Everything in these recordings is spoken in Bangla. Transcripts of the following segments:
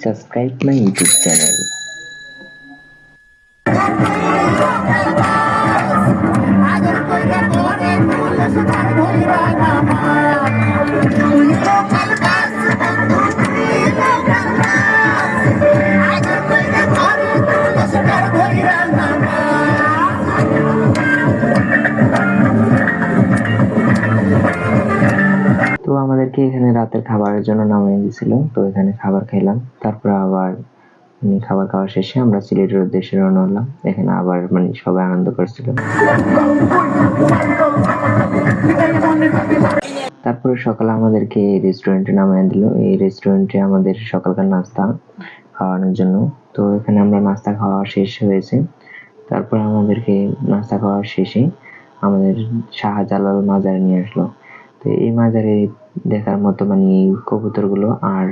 subscribe my YouTube channel. তো আমাদেরকে এখানে রাতের খাবারের জন্য নামিয়ে দিয়েছিল, তো এখানে খাবার খেলাম। তারপর আবার খাবার খাওয়া শেষে আমরা সিলেটের উদ্দেশ্যে রওনা হলাম। এখানে আবার সবাই আনন্দ করছিল। তারপরে সকালে আমাদেরকে এই রেস্টুরেন্টে নামিয়ে দিল। এই রেস্টুরেন্টে আমাদের সকালকার নাস্তা খাওয়ানোর জন্য। তো এখানে আমরা নাস্তা খাওয়া শেষ হয়েছে। তারপর আমাদেরকে নাস্তা খাওয়া শেষে আমাদের শাহজালাল মাজারে নিয়ে আসলো। তো এই মাজারে দেখার মতো কবুতরগুলো আর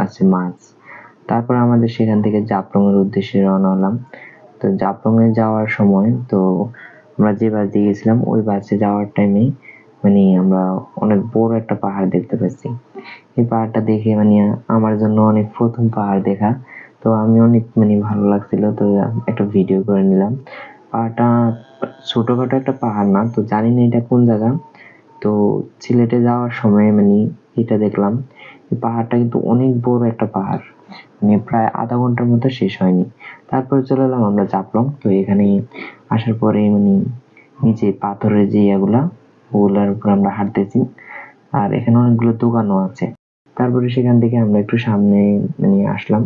আছে মাছ। তারপর আমাদের সেখান থেকে জাফলং এর উদ্দেশ্যে রওনা হলাম। তো জাফলং এ যাওয়ার সময় তো আমরা যে বাস দিয়ে গেছিলাম ওই বাসে যাওয়ার টাইমে আমরা অনেক বড় একটা পাহাড় দেখতে পাচ্ছি। এই পাহাড়টা দেখে আমার জন্য অনেক প্রথম পাহাড় দেখা। তো আমি অনেক ভালো লাগছিল, তো একটা ভিডিও করে নিলাম। পাহাড়টা ছোটখাটো একটা পাহাড় না, তো জানি না এটা কোন জায়গা। তো সিলেটে যাওয়ার সময় এটা দেখলাম। এই পাহাড়টা কিন্তু অনেক বড় একটা পাহাড়, প্রায় আধা ঘন্টার মতো শেষ হয়নি। তারপরে চলে এলাম আমরা জাফলং। তো এখানে আসার পরে নিচে পাথরের যে ওগুলার উপর আমরা হাঁটতেছি, আর এখানে অনেকগুলো দোকানও আছে। তারপরে সেখান থেকে আমরা একটু সামনে আসলাম।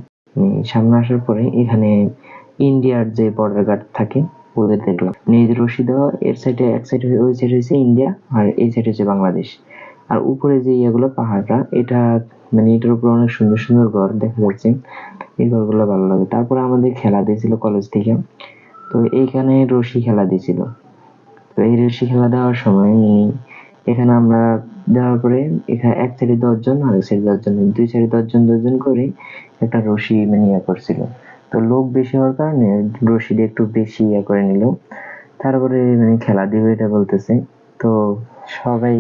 সামনে আসার পরে এখানে ইন্ডিয়ার যে বর্ডার গার্ড থাকে ওদের দেখলাম। এই রশি দেওয়া, এর সাইডে এক সাইড ওই সাইড হচ্ছে ইন্ডিয়া আর এই সাইড হচ্ছে বাংলাদেশ। আর উপরে যে পাহাড়টা, এটা এটার উপর অনেক সুন্দর সুন্দর ঘর দেখা যাচ্ছে। এই ঘরগুলো ভালো লাগে। তারপরে আমাদের খেলা দিয়েছিল কলেজ থেকে। তো এইখানে রশি খেলা দিয়েছিল। তো এই রশি খেলা দেওয়ার সময় এখানে আমরা দেওয়ার পরে এখানে এক সাইডে 10 জন আর এক সাইডে 10 জন, দুই সাইডে 10 জন করে একটা রশি করছিল। তো লোক বেশি হওয়ার কারণে রশিটা একটু বেশি করে নিল। তারপরে খেলা দিবে এটা বলতেছে। তো সবাই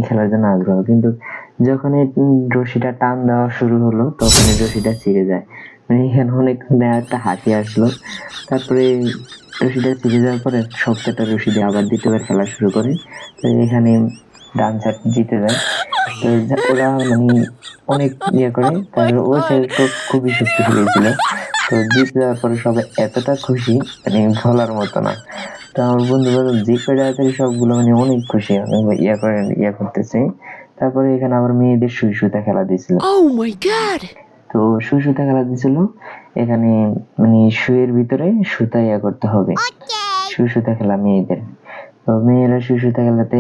খেলার জন্য আগ্রহ, কিন্তু যখন রশিটা টান দেওয়া শুরু হলো তখন রশিটা ছিঁড়ে যায়। এখানে অনেক একটা হাসি আসলো। তারপরে রশিটা ছিঁড়ে যাওয়ার পরে শক্ত একটা রশি দিয়ে আবার দ্বিতীয়বার খেলা শুরু করে। তো এখানে ডান সাইড জিতে যায়। তো ওরা অনেক করে, তারপরে ওই সাইড তো খুবই শক্তিশালী ছিল। তো জিতে যাওয়ার পরে সবাই এতটা খুশি বলার মতো না। তো আমার বন্ধু বান্ধব যে কয়টা আছে সবগুলো অনেক খুশি করতেছে। তারপরে এখানে আবার মেয়েদের সুই সুতা খেলা দিয়েছিল। তো সুই সুতা খেলা দিয়েছিল। এখানে সুইয়ের ভিতরে সুতা করতে হবে। সুই সুতা খেলা মেয়েদের। তো মেয়েরা সুই সুতা খেলাতে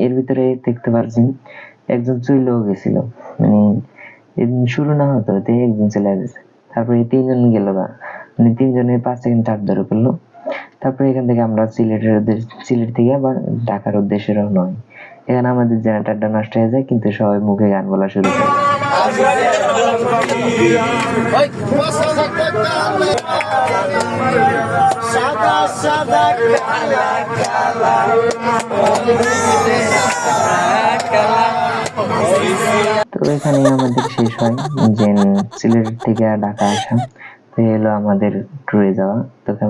এর ভিতরে দেখতে পারছেন একজন চলেও গেছিল। শুরু না হতো একজন চলে গেছে। তারপরে 3 জন গেল গা, 3 জনের 5 সেকেন্ড চাপ ধরে করলো। তারপরে এখান থেকে আমরা সিলেট থেকে আবার ঢাকার উদ্দেশ্যে রওনা হই। এখানে আমাদের জেনারেটরটা নষ্ট হয়ে যায়, কিন্তু সবাই মুখে গান বলা শুরু করে। তো এখানে আমাদের শেষ হয় যে সিলেট থেকে ঢাকা আসা। তো এলো আমাদের ট্যুরে যাওয়া। তখন